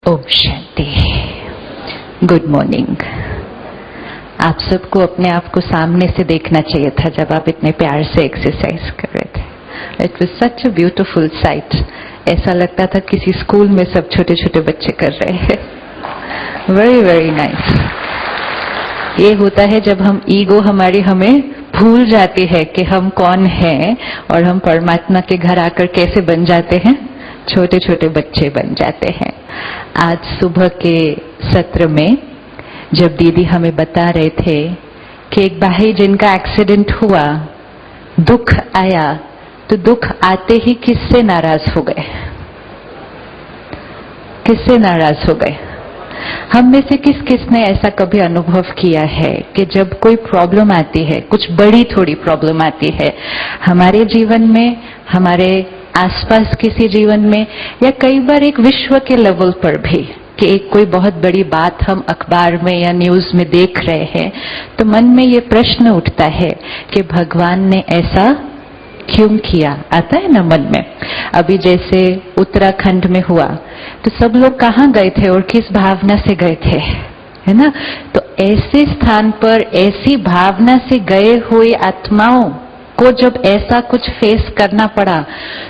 Om Shanti. Good morning. आप सबको अपने आप को सामने से देखना चाहिए था जब आप इतने प्यार से एक्सरसाइज कर रहे थे। It was such a beautiful sight. ऐसा लगता था किसी स्कूल में सब छोटे छोटे बच्चे कर रहे हैं। Very very nice. ये होता है जब हम ईगो हमारी हमें भूल जाती है कि हम कौन हैं और हम परमात्मा के घर आकर कैसे बन जाते हैं, छोटे छोटे बच्चे बन जाते हैं। आज सुबह के सत्र में जब दीदी हमें बता रहे थे कि एक भाई जिनका एक्सीडेंट हुआ, दुख आया, तो दुख आते ही किससे नाराज हो गए? किससे नाराज हो गए? हम में से किस किसने ऐसा कभी अनुभव किया है कि जब कोई प्रॉब्लम आती है, कुछ बड़ी थोड़ी प्रॉब्लम आती है हमारे जीवन में, हमारे आसपास किसी जीवन में, या कई बार एक विश्व के लेवल पर भी, कि एक कोई बहुत बड़ी बात हम अखबार में या न्यूज में देख रहे हैं, तो मन में ये प्रश्न उठता है कि भगवान ने ऐसा क्यों किया? आता है ना मन में। अभी जैसे उत्तराखंड में हुआ तो सब लोग कहाँ गए थे और किस भावना से गए थे, है ना? तो ऐसे स्थान पर ऐसी भावना से गए हुए आत्माओं को जब ऐसा कुछ फेस करना पड़ा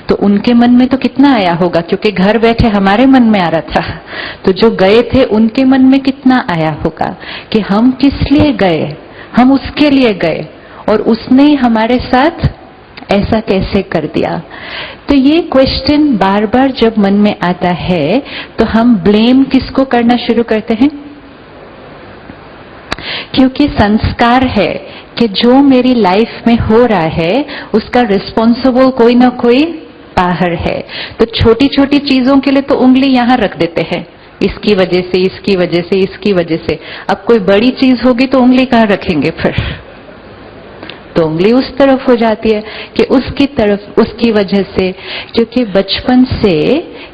तो उनके मन में तो कितना आया होगा, क्योंकि घर बैठे हमारे मन में आ रहा था, तो जो गए थे उनके मन में कितना आया होगा कि हम किस लिए गए, हम उसके लिए गए और उसने हमारे साथ ऐसा कैसे कर दिया। तो ये क्वेश्चन बार बार जब मन में आता है तो हम ब्लेम किसको करना शुरू करते हैं? क्योंकि संस्कार है कि जो मेरी लाइफ में हो रहा है उसका रिस्पॉन्सिबल कोई ना कोई बाहर है। तो छोटी छोटी चीजों के लिए तो उंगली यहां रख देते हैं, इसकी वजह से, इसकी वजह से, इसकी वजह से। अब कोई बड़ी चीज होगी तो उंगली कहां रखेंगे फिर? तो उंगली उस तरफ हो जाती है कि उसकी तरफ, उसकी वजह से, क्योंकि बचपन से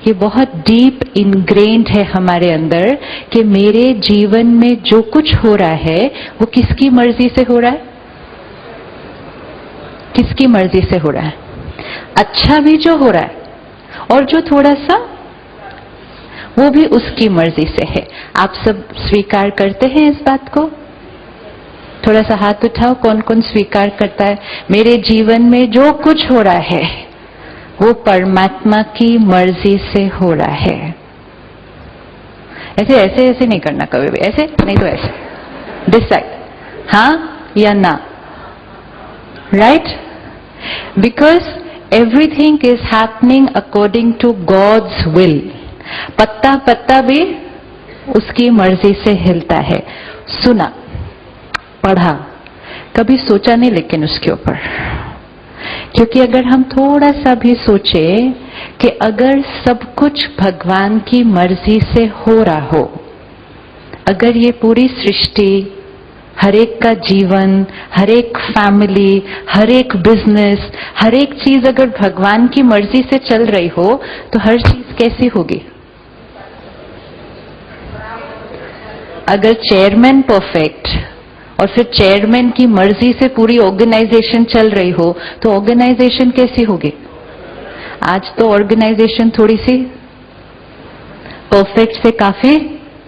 ये बहुत डीप इनग्रेन्ड है हमारे अंदर कि मेरे जीवन में जो कुछ हो रहा है वो किसकी मर्जी से हो रहा है? किसकी मर्जी से हो रहा है? अच्छा भी जो हो रहा है और जो थोड़ा सा, वो भी उसकी मर्जी से है। आप सब स्वीकार करते हैं इस बात को? थोड़ा सा हाथ उठाओ, कौन कौन स्वीकार करता है मेरे जीवन में जो कुछ हो रहा है वो परमात्मा की मर्जी से हो रहा है? ऐसे ऐसे ऐसे नहीं करना कभी भी, ऐसे नहीं तो ऐसे। डिसाइड, हाँ या ना, right? Because everything is happening according to God's will. पत्ता पत्ता भी उसकी मर्जी से हिलता है। सुना, पढ़ा, कभी सोचा नहीं लेकिन उसके ऊपर। क्योंकि अगर हम थोड़ा सा भी सोचे कि अगर सब कुछ भगवान की मर्जी से हो रहा हो, अगर ये पूरी सृष्टि, हर एक का जीवन, हर एक फैमिली, हर एक बिजनेस, हर एक चीज अगर भगवान की मर्जी से चल रही हो तो हर चीज कैसी होगी? अगर चेयरमैन परफेक्ट और फिर चेयरमैन की मर्जी से पूरी ऑर्गेनाइजेशन चल रही हो तो ऑर्गेनाइजेशन कैसी होगी? आज तो ऑर्गेनाइजेशन थोड़ी सी परफेक्ट से काफी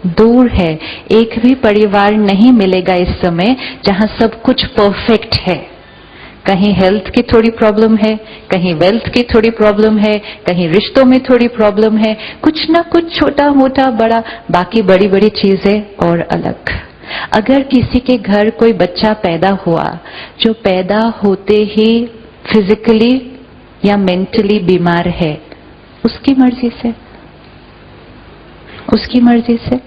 दूर है। एक भी परिवार नहीं मिलेगा इस समय जहां सब कुछ परफेक्ट है। कहीं हेल्थ की थोड़ी प्रॉब्लम है, कहीं वेल्थ की थोड़ी प्रॉब्लम है, कहीं रिश्तों में थोड़ी प्रॉब्लम है, कुछ ना कुछ छोटा मोटा बड़ा, बाकी बड़ी बड़ी चीजें और अलग। अगर किसी के घर कोई बच्चा पैदा हुआ जो पैदा होते ही फिजिकली या मेंटली बीमार है, उसकी मर्जी से, उसकी मर्जी से,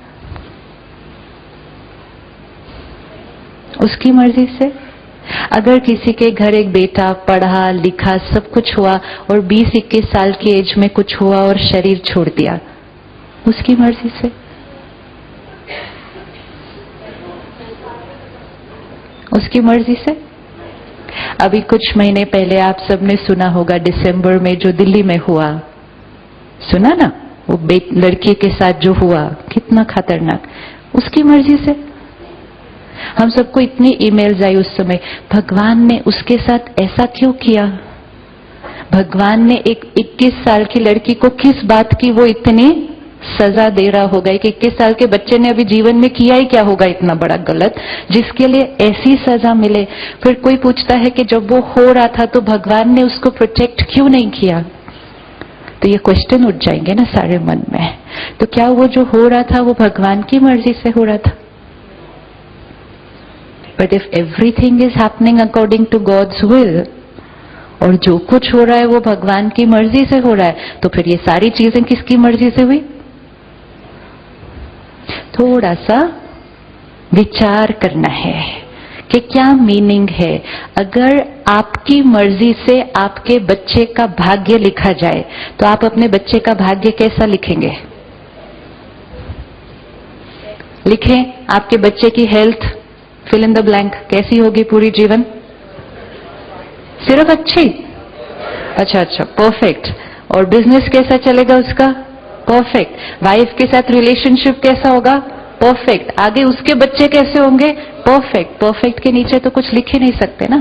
उसकी मर्जी से। अगर किसी के घर एक बेटा पढ़ा लिखा सब कुछ हुआ और 20-21 साल की एज में कुछ हुआ और शरीर छोड़ दिया, उसकी मर्जी से, उसकी मर्जी से। अभी कुछ महीने पहले आप सबने सुना होगा, दिसंबर में जो दिल्ली में हुआ, सुना ना? वो लड़की के साथ जो हुआ, कितना खतरनाक, उसकी मर्जी से। हम सबको इतनी ईमेल्स आई उस समय, भगवान ने उसके साथ ऐसा क्यों किया? भगवान ने एक 21 साल की लड़की को किस बात की वो इतनी सजा दे रहा होगा। 21 साल के बच्चे ने अभी जीवन में किया ही क्या होगा इतना बड़ा गलत, जिसके लिए ऐसी सजा मिले। फिर कोई पूछता है कि जब वो हो रहा था तो भगवान ने उसको प्रोटेक्ट क्यों नहीं किया? तो ये क्वेश्चन उठ जाएंगे ना सारे मन में। तो क्या वो जो हो रहा था वो भगवान की मर्जी से हो रहा था? But if everything is happening according to God's will, और जो कुछ हो रहा है वो भगवान की मर्जी से हो रहा है, तो फिर ये सारी चीजें किसकी मर्जी से हुई? थोड़ा सा विचार करना है कि क्या मीनिंग है। अगर आपकी मर्जी से आपके बच्चे का भाग्य लिखा जाए तो आप अपने बच्चे का भाग्य कैसा लिखेंगे? लिखें आपके बच्चे की health fill in the blank कैसी होगी पूरी जीवन? सिर्फ अच्छी? अच्छा, परफेक्ट। और बिजनेस कैसा चलेगा उसका? परफेक्ट। वाइफ के साथ रिलेशनशिप कैसा होगा? परफेक्ट। आगे उसके बच्चे कैसे होंगे? परफेक्ट। परफेक्ट के नीचे तो कुछ लिख ही नहीं सकते ना,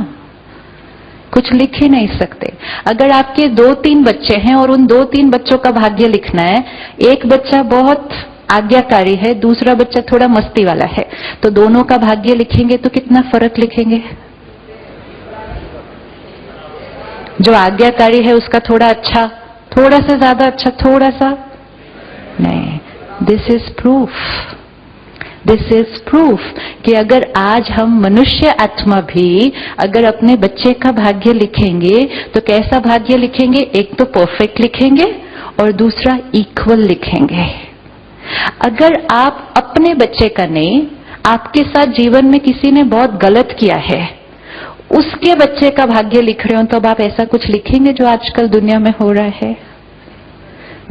कुछ लिख ही नहीं सकते। अगर आपके 2-3 बच्चे हैं और उन 2-3 बच्चों का भाग्य लिखना है, एक बच्चा बहुत आज्ञाकारी है, दूसरा बच्चा थोड़ा मस्ती वाला है, तो दोनों का भाग्य लिखेंगे तो कितना फर्क लिखेंगे? जो आज्ञाकारी है उसका थोड़ा अच्छा, थोड़ा सा ज्यादा अच्छा, थोड़ा सा नहीं। This is proof, this is proof कि अगर आज हम मनुष्य आत्मा भी अगर अपने बच्चे का भाग्य लिखेंगे तो कैसा भाग्य लिखेंगे? एक तो परफेक्ट लिखेंगे और दूसरा इक्वल लिखेंगे। अगर आप अपने बच्चे का नहीं, आपके साथ जीवन में किसी ने बहुत गलत किया है, उसके बच्चे का भाग्य लिख रहे हो, तो अब आप ऐसा कुछ लिखेंगे जो आजकल दुनिया में हो रहा है?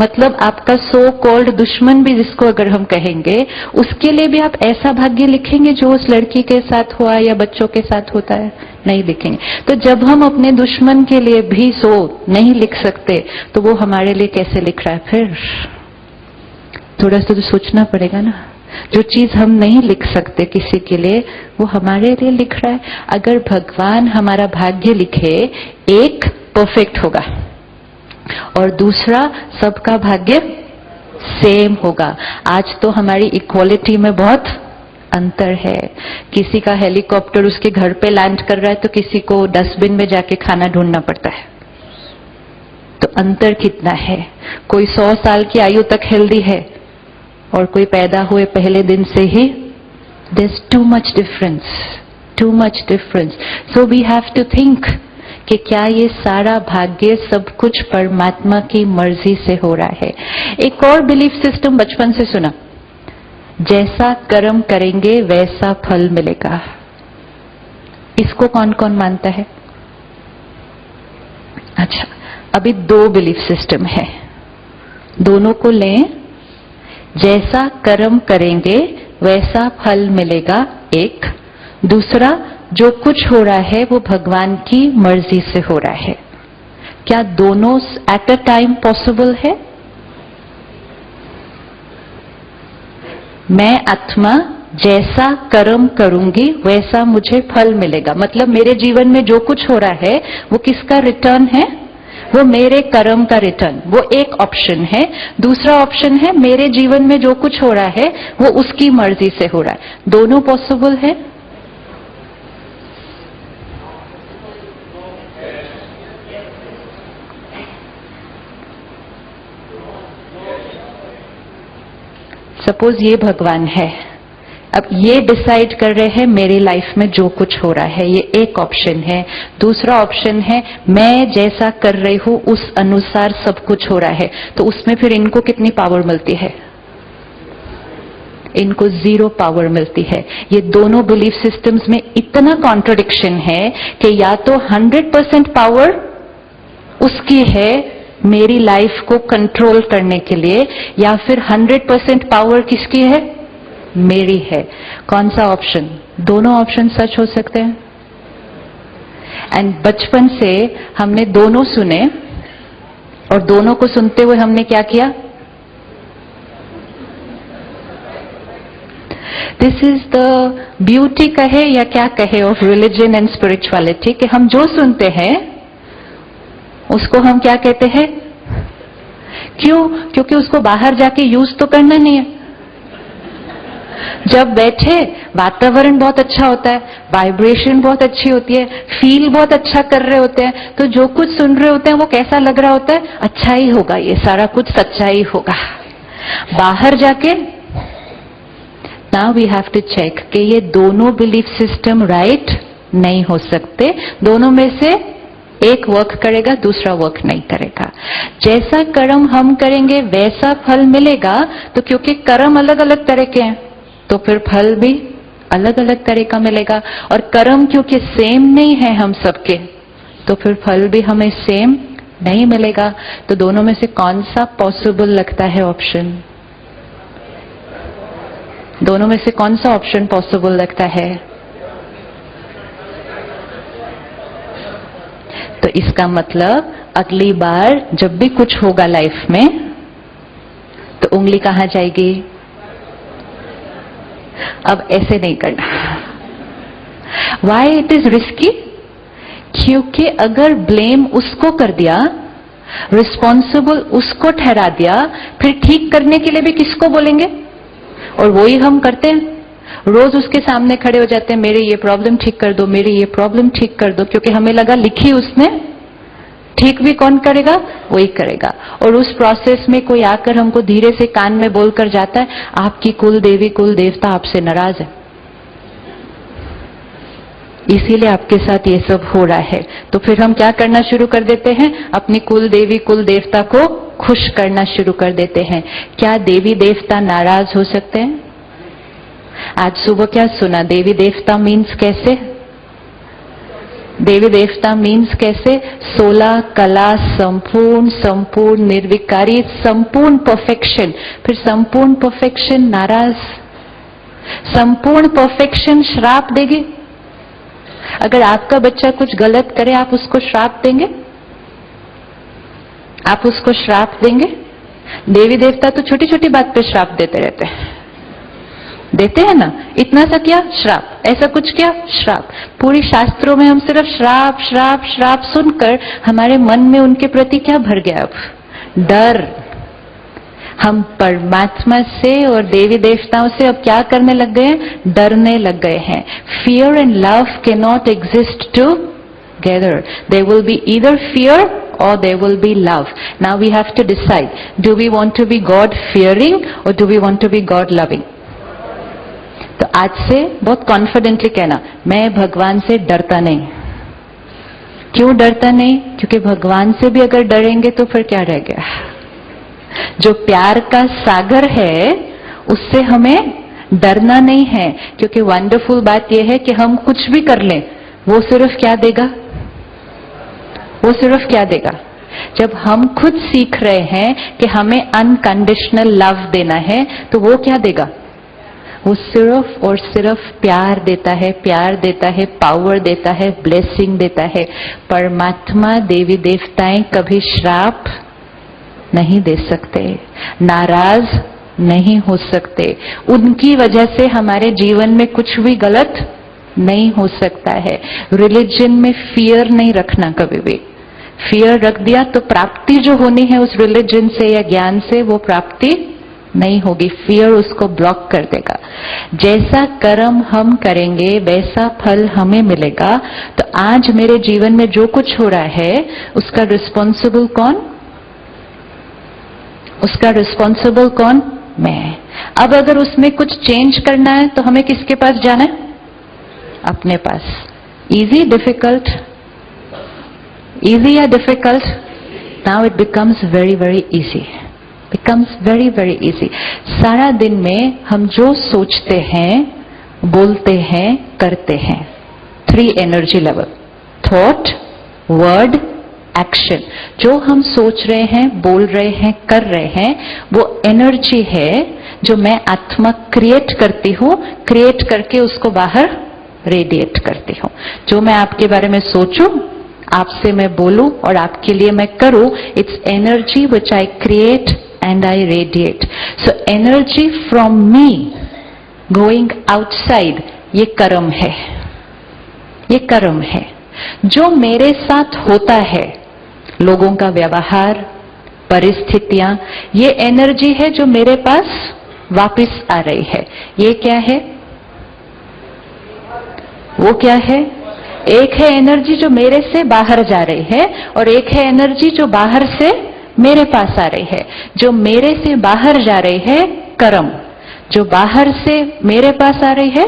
मतलब आपका सो कॉल्ड दुश्मन भी जिसको अगर हम कहेंगे, उसके लिए भी आप ऐसा भाग्य लिखेंगे जो उस लड़की के साथ हुआ या बच्चों के साथ होता है? नहीं लिखेंगे। तो जब हम अपने दुश्मन के लिए भी सो नहीं लिख सकते तो वो हमारे लिए कैसे लिख रहा है? फिर थोड़ा सा तो सोचना पड़ेगा ना। जो चीज हम नहीं लिख सकते किसी के लिए, वो हमारे लिए लिख रहा है। अगर भगवान हमारा भाग्य लिखे, एक परफेक्ट होगा और दूसरा सबका भाग्य सेम होगा। आज तो हमारी इक्वालिटी में बहुत अंतर है। किसी का हेलीकॉप्टर उसके घर पे लैंड कर रहा है तो किसी को डस्टबिन में जाके खाना ढूंढना पड़ता है। तो अंतर कितना है। कोई 100 साल की आयु तक हेल्दी है और कोई पैदा हुए पहले दिन से ही, there's too much difference, too much difference. So we have to think कि क्या ये सारा भाग्य सब कुछ परमात्मा की मर्जी से हो रहा है। एक और बिलीफ सिस्टम बचपन से सुना, जैसा कर्म करेंगे वैसा फल मिलेगा। इसको कौन कौन मानता है? अच्छा, अभी 2 बिलीफ सिस्टम है, दोनों को लें। जैसा कर्म करेंगे वैसा फल मिलेगा, एक। दूसरा, जो कुछ हो रहा है वो भगवान की मर्जी से हो रहा है। क्या दोनों एट अ टाइम पॉसिबल है? मैं आत्मा जैसा कर्म करूंगी वैसा मुझे फल मिलेगा। मतलब मेरे जीवन में जो कुछ हो रहा है वो किसका रिटर्न है? वो मेरे कर्म का रिटर्न। वो एक ऑप्शन है। दूसरा ऑप्शन है मेरे जीवन में जो कुछ हो रहा है वो उसकी मर्जी से हो रहा है। दोनों पॉसिबल है? सपोज ये भगवान है, अब ये डिसाइड कर रहे हैं मेरी लाइफ में जो कुछ हो रहा है, ये एक ऑप्शन है। दूसरा ऑप्शन है मैं जैसा कर रही हूं उस अनुसार सब कुछ हो रहा है। तो उसमें फिर इनको कितनी पावर मिलती है? इनको 0 पावर मिलती है। ये दोनों बिलीफ सिस्टम्स में इतना कॉन्ट्रडिक्शन है कि या तो 100% पावर उसकी है मेरी लाइफ को कंट्रोल करने के लिए, या फिर 100% पावर किसकी है? मेरी है। कौन सा ऑप्शन? दोनों ऑप्शन सच हो सकते हैं। एंड बचपन से हमने दोनों सुने और दोनों को सुनते हुए हमने क्या किया? दिस इज द ब्यूटी कहे या क्या कहे ऑफ रिलीजन एंड स्पिरिचुअलिटी, कि हम जो सुनते हैं उसको हम क्या कहते हैं? क्यों? क्योंकि उसको बाहर जाके यूज तो करना नहीं है। जब बैठे वातावरण बहुत अच्छा होता है, वाइब्रेशन बहुत अच्छी होती है, फील बहुत अच्छा कर रहे होते हैं, तो जो कुछ सुन रहे होते हैं वो कैसा लग रहा होता है? अच्छा ही होगा, ये सारा कुछ सच्चाई होगा। बाहर जाके now we have to check कि ये दोनों बिलीफ सिस्टम राइट नहीं हो सकते, दोनों में से एक वर्क करेगा, दूसरा वर्क नहीं करेगा। जैसा कर्म हम करेंगे वैसा फल मिलेगा, तो क्योंकि कर्म अलग अलग तरह के हैं तो फिर फल भी अलग अलग तरह का मिलेगा। और कर्म क्योंकि सेम नहीं है हम सबके, तो फिर फल भी हमें सेम नहीं मिलेगा। तो दोनों में से कौन सा पॉसिबल लगता है ऑप्शन? दोनों में से कौन सा ऑप्शन पॉसिबल लगता है? तो इसका मतलब अगली बार जब भी कुछ होगा लाइफ में तो उंगली कहां जाएगी? अब ऐसे नहीं करना। Why it is risky? क्योंकि अगर ब्लेम उसको कर दिया, रिस्पॉन्सिबल उसको ठहरा दिया, फिर ठीक करने के लिए भी किसको बोलेंगे? और वही हम करते हैं, रोज उसके सामने खड़े हो जाते हैं, मेरे ये प्रॉब्लम ठीक कर दो, मेरे ये प्रॉब्लम ठीक कर दो, क्योंकि हमें लगा लिखी उसने, ठीक भी कौन करेगा? वही करेगा। और उस प्रोसेस में कोई आकर हमको धीरे से कान में बोलकर जाता है, आपकी कुल देवी कुल देवता आपसे नाराज है, इसीलिए आपके साथ ये सब हो रहा है। तो फिर हम क्या करना शुरू कर देते हैं? अपनी कुल देवी कुल देवता को खुश करना शुरू कर देते हैं। क्या देवी देवता नाराज हो सकते हैं? आज सुबह क्या सुना? देवी देवता मीन्स कैसे? देवी देवता मीन्स कैसे? 16 कला, संपूर्ण, संपूर्ण निर्विकारी, संपूर्ण परफेक्शन। फिर संपूर्ण परफेक्शन नाराज, संपूर्ण परफेक्शन श्राप देगी। अगर आपका बच्चा कुछ गलत करे, आप उसको श्राप देंगे? आप उसको श्राप देंगे? देवी देवता तो छोटी छोटी बात पे श्राप देते रहते हैं, देते हैं ना? इतना सा किया श्राप, ऐसा कुछ किया श्राप। पूरी शास्त्रों में हम सिर्फ श्राप श्राप श्राप सुनकर हमारे मन में उनके प्रति क्या भर गया? अब डर। हम परमात्मा से और देवी देवताओं से अब क्या करने लग गए हैं? डरने लग गए हैं। Fear and love can not exist together, there will be either fear or there will be love. Now we have to decide, do we want to be God fearing or do we want to be God loving? तो आज से बहुत confidently कहना, मैं भगवान से डरता नहीं। क्यों डरता नहीं? क्योंकि भगवान से भी अगर डरेंगे तो फिर क्या रह गया? जो प्यार का सागर है उससे हमें डरना नहीं है। क्योंकि वंडरफुल बात यह है कि हम कुछ भी कर लें, वो सिर्फ क्या देगा? वो सिर्फ क्या देगा? जब हम खुद सीख रहे हैं कि हमें अनकंडीशनल लव देना है, तो वो क्या देगा? वो सिर्फ और सिर्फ प्यार देता है, प्यार देता है, पावर देता है, ब्लेसिंग देता है। परमात्मा, देवी देवताएं कभी श्राप नहीं दे सकते, नाराज नहीं हो सकते। उनकी वजह से हमारे जीवन में कुछ भी गलत नहीं हो सकता है। रिलीजन में फियर नहीं रखना कभी भी। फियर रख दिया तो प्राप्ति जो होनी है उस रिलीजन से या ज्ञान से, वो प्राप्ति नहीं होगी। फियर उसको ब्लॉक कर देगा। जैसा कर्म हम करेंगे वैसा फल हमें मिलेगा। तो आज मेरे जीवन में जो कुछ हो रहा है उसका रिस्पॉन्सिबल कौन? उसका रिस्पॉन्सिबल कौन? मैं। अब अगर उसमें कुछ चेंज करना है तो हमें किसके पास जाना है? अपने पास। Easy, difficult? इजी या difficult? Now it becomes very very easy, becomes very very easy. सारा दिन में हम जो सोचते हैं, बोलते हैं, करते हैं, 3 energy level, thought, word, action. जो हम सोच रहे हैं, बोल रहे हैं, कर रहे हैं, वो एनर्जी है जो मैं आत्मा क्रिएट करती हूं, क्रिएट करके उसको बाहर रेडिएट करती हूं। जो मैं आपके बारे में सोचूं, आपसे मैं बोलूं और आपके लिए मैं करूं, it's energy which I create and I radiate. So energy from me going outside, ये कर्म है, ये कर्म है। जो मेरे साथ होता है, लोगों का व्यवहार, परिस्थितियां, ये एनर्जी है जो मेरे पास वापस आ रही है। ये क्या है? वो क्या है? एक है एनर्जी जो मेरे से बाहर जा रही है और एक है एनर्जी जो बाहर से मेरे पास आ रही है। जो मेरे से बाहर जा रही है कर्म, जो बाहर से मेरे पास आ रही है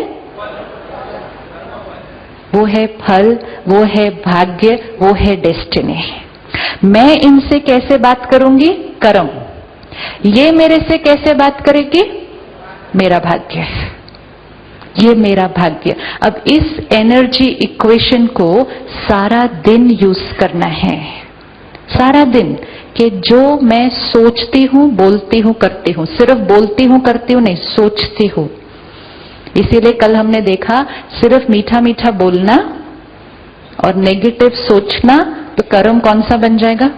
वो है फल, वो है भाग्य, वो है डेस्टिनी। मैं इनसे कैसे बात करूंगी? कर्म। ये मेरे से कैसे बात करेगी? मेरा भाग्य, ये मेरा भाग्य। अब इस एनर्जी इक्वेशन को सारा दिन यूज करना है, सारा दिन, कि जो मैं सोचती हूं, बोलती हूं, करती हूं, सिर्फ बोलती हूं करती हूं नहीं, सोचती हूं। इसीलिए कल हमने देखा सिर्फ मीठा मीठा बोलना और नेगेटिव सोचना, तो कर्म कौन सा बन जाएगा?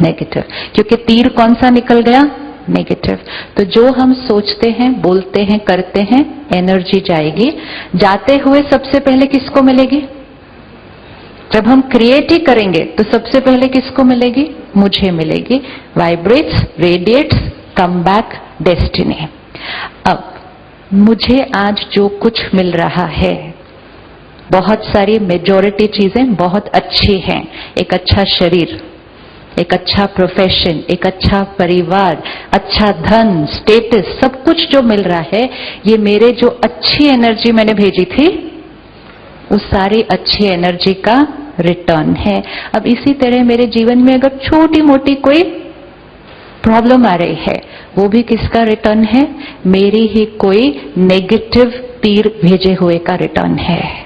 नेगेटिव, क्योंकि तीर कौन सा निकल गया? नेगेटिव। तो जो हम सोचते हैं, बोलते हैं, करते हैं, एनर्जी जाएगी। जाते हुए सबसे पहले किसको मिलेगी? जब हम क्रिएट ही करेंगे तो सबसे पहले किसको मिलेगी? मुझे मिलेगी। Vibrates, radiates, come back, destiny. अब मुझे आज जो कुछ मिल रहा है, बहुत सारी मेजॉरिटी चीजें बहुत अच्छी हैं। एक अच्छा शरीर, एक अच्छा प्रोफेशन, एक अच्छा परिवार, अच्छा धन, स्टेटस, सब कुछ जो मिल रहा है, ये मेरे जो अच्छी एनर्जी मैंने भेजी थी, उस सारी अच्छी एनर्जी का रिटर्न है। अब इसी तरह मेरे जीवन में अगर छोटी मोटी कोई प्रॉब्लम आ रही है, वो भी किसका रिटर्न है? मेरी ही कोई नेगेटिव तीर भेजे हुए का रिटर्न है।